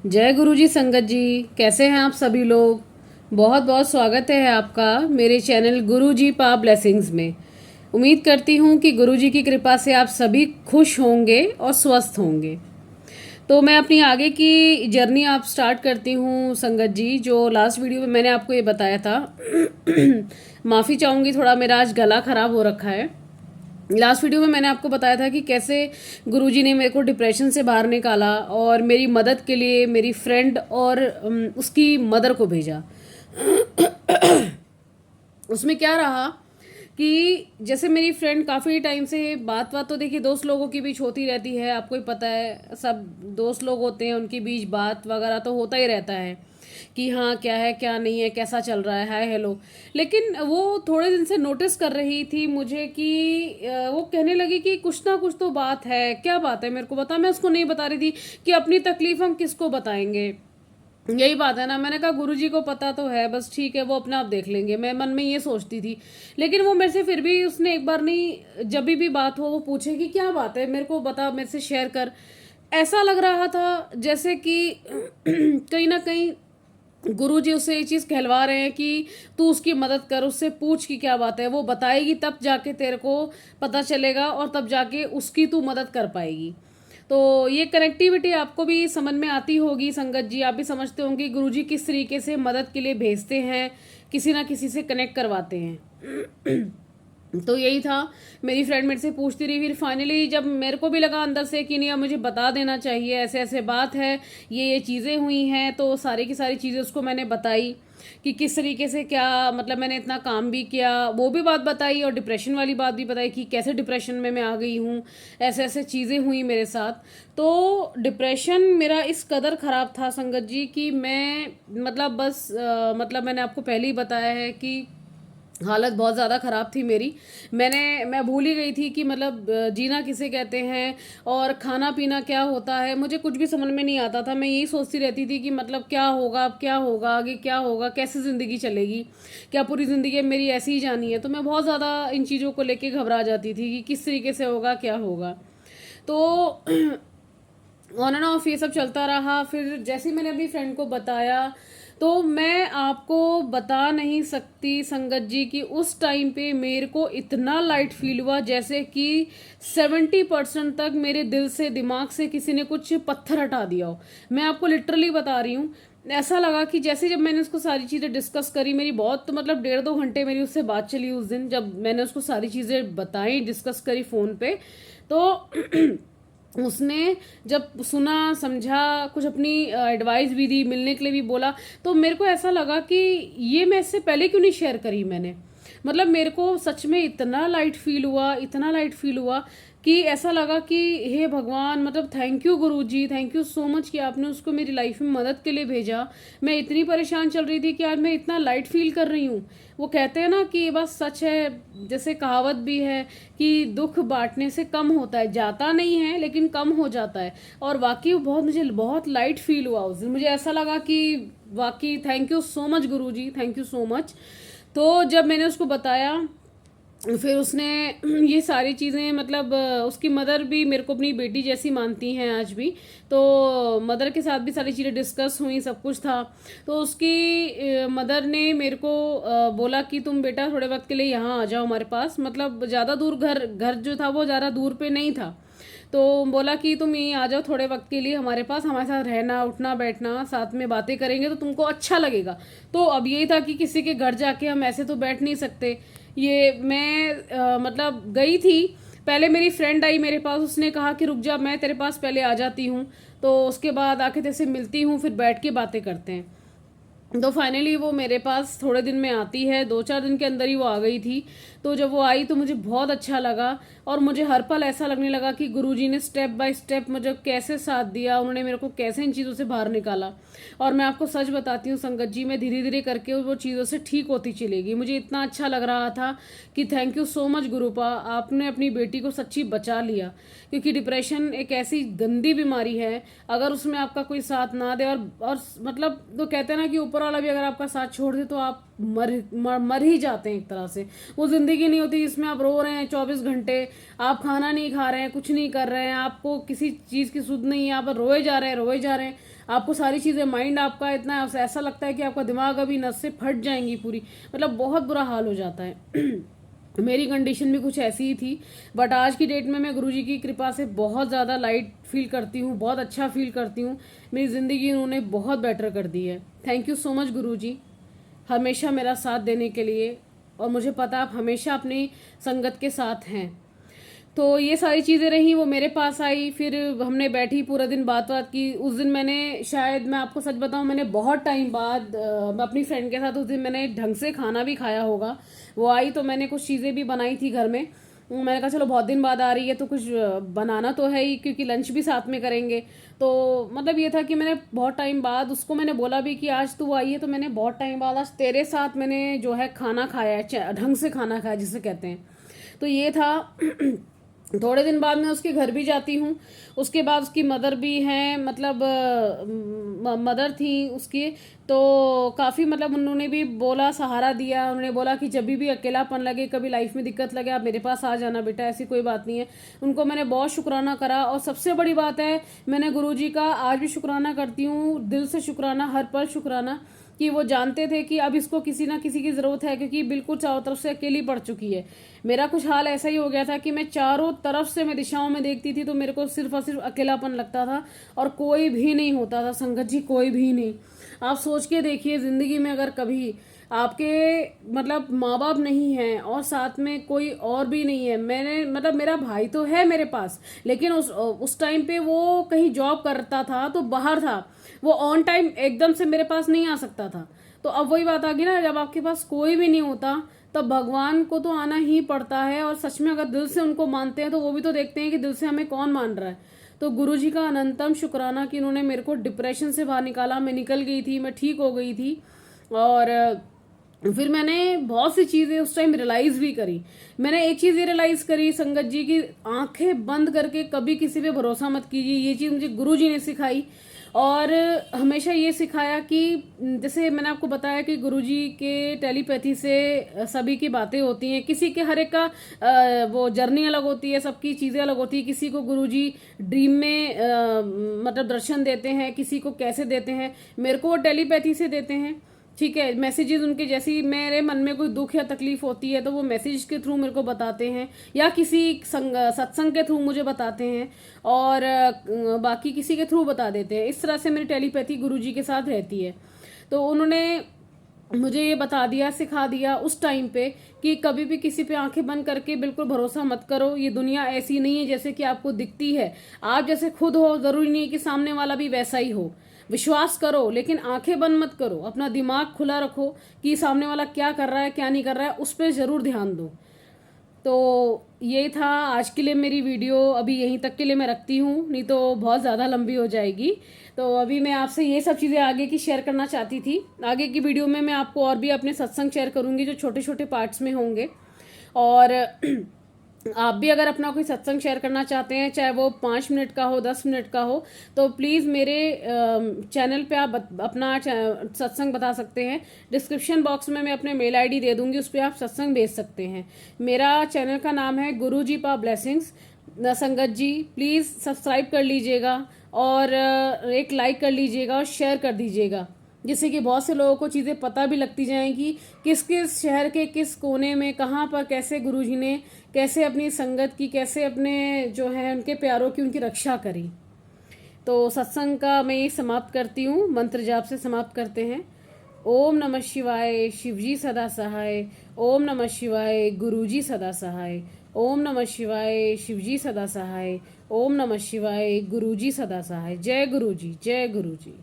जय गुरुजी संगत जी। कैसे हैं आप सभी लोग। बहुत बहुत स्वागत है आपका मेरे चैनल गुरुजी पा ब्लेसिंग्स में। उम्मीद करती हूँ कि गुरुजी की कृपा से आप सभी खुश होंगे और स्वस्थ होंगे। तो मैं अपनी आगे की जर्नी आप स्टार्ट करती हूँ संगत जी। जो लास्ट वीडियो में मैंने आपको ये बताया था माफ़ी चाहूँगी, थोड़ा मेरा आज गला ख़राब हो रखा है। लास्ट वीडियो में मैंने आपको बताया था कि कैसे गुरुजी ने मेरे को डिप्रेशन से बाहर निकाला और मेरी मदद के लिए मेरी फ्रेंड और उसकी मदर को भेजा। उसमें क्या रहा कि जैसे मेरी फ्रेंड काफ़ी टाइम से बात तो देखिए दोस्त लोगों के बीच होती रहती है, आपको ही पता है, सब दोस्त लोग होते हैं, उनके बीच बात वगैरह तो होता ही रहता है कि हाँ क्या है क्या नहीं है, कैसा चल रहा है, हाय हेलो। लेकिन वो थोड़े दिन से नोटिस कर रही थी मुझे कि वो कहने लगी कि कुछ ना कुछ तो बात है। क्या बात है मेरे को बता। मैं उसको नहीं बता रही थी कि अपनी तकलीफ हम किसको बताएंगे। यही बात है ना। मैंने कहा गुरुजी को पता तो है, बस ठीक है वो अपने आप देख लेंगे, मैं मन में ये सोचती थी। लेकिन वो मेरे से फिर भी उसने एक बार नहीं, जब भी बात हो वो पूछे कि क्या बात है मेरे को बता, मेरे से शेयर कर। ऐसा लग रहा था जैसे कि कहीं ना कहीं गुरुजी उससे ये चीज़ कहलवा रहे हैं कि तू उसकी मदद कर, उससे पूछ कि क्या बात है, वो बताएगी तब जाके तेरे को पता चलेगा और तब जाके उसकी तू मदद कर पाएगी। तो ये कनेक्टिविटी आपको भी समझ में आती होगी संगत जी। आप भी समझते होंगे गुरुजी किस तरीके से मदद के लिए भेजते हैं, किसी ना किसी से कनेक्ट करवाते हैं। तो यही था। मेरी फ्रेंड मेरे से पूछती रही, फिर फाइनली जब मेरे को भी लगा अंदर से कि नहीं अब मुझे बता देना चाहिए, ऐसे ऐसे बात है, ये चीज़ें हुई हैं, तो सारी की सारी चीज़ें उसको मैंने बताई कि किस तरीके से क्या, मतलब मैंने इतना काम भी किया, वो भी बात बताई और डिप्रेशन वाली बात भी बताई कि कैसे डिप्रेशन में मैं आ गई हूँ, ऐसे ऐसे चीज़ें हुई मेरे साथ। तो डिप्रेशन मेरा इस कदर ख़राब था संगत जी कि मैं मतलब बस मतलब मैंने आपको पहले ही बताया है कि हालत बहुत ज़्यादा ख़राब थी मेरी। मैं भूल ही गई थी कि मतलब जीना किसे कहते हैं और खाना पीना क्या होता है, मुझे कुछ भी समझ में नहीं आता था। मैं यही सोचती रहती थी कि मतलब क्या होगा, अब क्या होगा, आगे क्या होगा, कैसे ज़िंदगी चलेगी, क्या पूरी ज़िंदगी मेरी ऐसी ही जानी है। तो मैं बहुत ज़्यादा इन चीज़ों को लेके घबरा जाती थी कि किस तरीके से होगा, क्या होगा। तो ऑन एंड ऑफ ये सब चलता रहा। फिर जैसे ही मैंने अपनी फ्रेंड को बताया, तो मैं आपको बता नहीं सकती संगत जी कि उस टाइम पे मेरे को इतना लाइट फील हुआ जैसे कि 70% तक मेरे दिल से दिमाग से किसी ने कुछ पत्थर हटा दिया हो। मैं आपको लिटरली बता रही हूँ। ऐसा लगा कि जैसे जब मैंने उसको सारी चीज़ें डिस्कस करी, मेरी बहुत तो मतलब 1.5-2 घंटे मेरी उससे बात चली उस दिन, जब मैंने उसको सारी चीज़ें बताई, डिस्कस करी फ़ोन पे। तो उसने जब सुना समझा, कुछ अपनी एडवाइस भी दी, मिलने के लिए भी बोला, तो मेरे को ऐसा लगा कि ये मैं इससे पहले क्यों नहीं शेयर करी मैंने। मतलब मेरे को सच में इतना लाइट फील हुआ, इतना लाइट फील हुआ कि ऐसा लगा कि हे भगवान, मतलब thank you Guruji, thank you so much कि आपने उसको मेरी लाइफ में मदद के लिए भेजा। मैं इतनी परेशान चल रही थी कि आज मैं इतना लाइट फील कर रही हूँ। वो कहते हैं ना कि ये बात सच है, जैसे कहावत भी है कि दुख बांटने से कम होता है, जाता नहीं है लेकिन कम हो जाता है। और वाकई बहुत, मुझे बहुत लाइट फील हुआ उस दिन। मुझे ऐसा लगा कि वाकई thank you so much Guruji, thank you so much. तो जब मैंने उसको बताया, फिर उसने ये सारी चीज़ें, मतलब उसकी मदर भी मेरे को अपनी बेटी जैसी मानती हैं आज भी। तो मदर के साथ भी सारी चीज़ें डिस्कस हुई, सब कुछ था। तो उसकी मदर ने मेरे को बोला कि तुम बेटा थोड़े वक्त के लिए यहाँ आ जाओ हमारे पास। मतलब ज़्यादा दूर, घर घर जो था वो ज़्यादा दूर पे नहीं था। तो बोला कि तुम यहीं आ जाओ थोड़े वक्त के लिए हमारे पास, हमारे साथ रहना, उठना बैठना, साथ में बातें करेंगे तो तुमको अच्छा लगेगा। तो अब यही था कि किसी के घर जाके हम ऐसे तो बैठ नहीं सकते। ये मैं मतलब गई थी। पहले मेरी फ्रेंड आई मेरे पास, उसने कहा कि रुक जा, मैं तेरे पास पहले आ जाती हूँ, तो उसके बाद आके तेरे से मिलती हूँ, फिर बैठ के बातें करते हैं। तो फाइनली वो मेरे पास थोड़े दिन में आती है, 2-4 दिन के अंदर ही वो आ गई थी। तो जब वो आई तो मुझे बहुत अच्छा लगा और मुझे हर पल ऐसा लगने लगा कि गुरुजी ने स्टेप बाय स्टेप मुझे कैसे साथ दिया, उन्होंने मेरे को कैसे इन चीज़ों से बाहर निकाला। और मैं आपको सच बताती हूँ संगत जी, मैं धीरे धीरे करके वो चीज़ों से ठीक होती चलेगी। मुझे इतना अच्छा लग रहा था कि थैंक यू सो मच गुरुपा, आपने अपनी बेटी को सच्ची बचा लिया। क्योंकि डिप्रेशन एक ऐसी गंदी बीमारी है, अगर उसमें आपका कोई साथ ना दे, और मतलब तो कहते हैं ना कि ऊपर वाला भी अगर आपका साथ छोड़ दे तो आप मर ही जाते हैं एक तरह से। वो जिंदगी नहीं होती जिसमें आप रो रहे हैं 24 घंटे, आप खाना नहीं खा रहे हैं, कुछ नहीं कर रहे हैं, आपको किसी चीज़ की सुध नहीं है, आप रोए जा रहे हैं, रोए जा रहे हैं। आपको सारी चीज़ें, माइंड आपका इतना ऐसा लगता है कि आपका दिमाग अभी नस से फट जाएंगी पूरी, मतलब बहुत बुरा हाल हो जाता है। मेरी कंडीशन भी कुछ ऐसी ही थी, बट आज की डेट में मैं गुरुजी की कृपा से बहुत ज़्यादा लाइट फील करती हूँ, बहुत अच्छा फील करती हूँ। मेरी ज़िंदगी उन्होंने बहुत बेटर कर दी है। थैंक यू सो मच गुरुजी, हमेशा मेरा साथ देने के लिए, और मुझे पता आप हमेशा अपनी संगत के साथ हैं। तो ये सारी चीज़ें रही, वो मेरे पास आई, फिर हमने बैठी पूरा दिन बात की। उस दिन मैंने, शायद मैं आपको सच बताऊं, मैंने बहुत टाइम बाद मैं अपनी फ्रेंड के साथ उस दिन मैंने ढंग से खाना भी खाया होगा। वो आई तो मैंने कुछ चीज़ें भी बनाई थी घर में। मैंने कहा चलो बहुत दिन बाद आ रही है तो कुछ बनाना तो है ही, क्योंकि लंच भी साथ में करेंगे। तो मतलब ये था कि मैंने बहुत टाइम बाद उसको मैंने बोला भी कि आज तू आई है तो मैंने बहुत टाइम बाद आज तेरे साथ मैंने जो है खाना खाया है, ढंग से खाना खाया जिसे कहते हैं। तो ये था। थोड़े दिन बाद मैं उसके घर भी जाती हूँ। उसके बाद उसकी मदर भी हैं, मतलब मदर थी उसकी, तो काफ़ी मतलब उन्होंने भी बोला, सहारा दिया। उन्होंने बोला कि जब भी अकेलापन लगे, कभी लाइफ में दिक्कत लगे, आप मेरे पास आ जाना बेटा, ऐसी कोई बात नहीं है। उनको मैंने बहुत शुक्राना करा, और सबसे बड़ी बात है, मैंने गुरुजी का आज भी शुक्राना करती हूँ, दिल से शुक्राना, हर पल शुक्राना, कि वो जानते थे कि अब इसको किसी ना किसी की ज़रूरत है, क्योंकि बिल्कुल चारों तरफ से अकेली पड़ चुकी है। मेरा कुछ हाल ऐसा ही हो गया था कि मैं चारों तरफ से मैं दिशाओं में देखती थी तो मेरे को सिर्फ और सिर्फ अकेलापन लगता था, और कोई भी नहीं होता था संगत जी, कोई भी नहीं। आप सोच के देखिए, ज़िंदगी में अगर कभी आपके मतलब माँ बाप नहीं हैं और साथ में कोई और भी नहीं है, मैंने मतलब मेरा भाई तो है मेरे पास, लेकिन उस टाइम पे वो कहीं जॉब करता था तो बाहर था, वो ऑन टाइम एकदम से मेरे पास नहीं आ सकता था। तो अब वही बात आ गई ना, जब आपके पास कोई भी नहीं होता तब भगवान को तो आना ही पड़ता है, और सच में अगर दिल से उनको मानते हैं तो वो भी तो देखते हैं कि दिल से हमें कौन मान रहा है। तो गुरुजी का अनंतम शुक्राना कि उन्होंने मेरे को डिप्रेशन से बाहर निकाला। मैं निकल गई थी, मैं ठीक हो गई थी, और फिर मैंने बहुत सी चीज़ें उस टाइम रियलाइज़ भी करी। मैंने एक चीज़ ये रियलाइज़ करी संगत जी की, आंखें बंद करके कभी किसी पे भरोसा मत कीजिए। ये चीज़ मुझे गुरुजी ने सिखाई, और हमेशा ये सिखाया कि जैसे मैंने आपको बताया कि गुरुजी के टेलीपैथी से सभी की बातें होती हैं, किसी के हर एक का वो जर्नी अलग होती है, सबकी चीज़ें अलग होती है। किसी को गुरुजी ड्रीम में मतलब दर्शन देते हैं, किसी को कैसे देते हैं, मेरे को वो टेलीपैथी से देते हैं, ठीक है। मैसेजेस उनके, जैसी मेरे मन में कोई दुख या तकलीफ होती है तो वो मैसेज के थ्रू मेरे को बताते हैं, या किसी सत्संग के थ्रू मुझे बताते हैं, और बाकी किसी के थ्रू बता देते हैं। इस तरह से मेरी टेलीपैथी गुरुजी के साथ रहती है। तो उन्होंने मुझे ये बता दिया, सिखा दिया उस टाइम पे कि कभी भी किसी पे आंखें बंद करके बिल्कुल भरोसा मत करो। ये दुनिया ऐसी नहीं है जैसे कि आपको दिखती है। आप जैसे खुद हो, जरूरी नहीं कि सामने वाला भी वैसा ही हो। विश्वास करो, लेकिन आंखें बंद मत करो, अपना दिमाग खुला रखो कि सामने वाला क्या कर रहा है क्या नहीं कर रहा है, उस पर जरूर ध्यान दो। तो ये था आज के लिए मेरी वीडियो, अभी यहीं तक के लिए मैं रखती हूँ, नहीं तो बहुत ज़्यादा लंबी हो जाएगी। तो अभी मैं आपसे ये सब चीज़ें आगे की शेयर करना चाहती थी। आगे की वीडियो में मैं आपको और भी अपने सत्संग शेयर करूँगी जो छोटे छोटे पार्ट्स में होंगे। और आप भी अगर अपना कोई सत्संग शेयर करना चाहते हैं, चाहे वो 5 मिनट का हो, 10 मिनट का हो, तो प्लीज़ मेरे चैनल पे आप अपना सत्संग बता सकते हैं। डिस्क्रिप्शन बॉक्स में मैं अपने मेल आईडी दे दूंगी, उस पर आप सत्संग भेज सकते हैं। मेरा चैनल का नाम है गुरुजी पा ब्लेसिंग्स। संगत जी प्लीज़ सब्सक्राइब कर लीजिएगा, और एक लाइक कर लीजिएगा, और शेयर कर दीजिएगा, जिससे कि बहुत से लोगों को चीज़ें पता भी लगती जाएं कि किस किस शहर के किस कोने में कहाँ पर कैसे गुरुजी ने कैसे अपनी संगत की, कैसे अपने जो है उनके प्यारों की उनकी रक्षा करी। तो सत्संग का मैं ये समाप्त करती हूँ, मंत्र जाप से समाप्त करते हैं। ओम नमः शिवाय, शिवजी सदा सहाय। ओम नमः शिवाय, गुरुजी सदा सहाय। ओम नमः शिवाय, शिवजी सदा सहाय। ओम नमः शिवाय, गुरुजी सदा सहाय। जय गुरुजी, जय गुरुजी।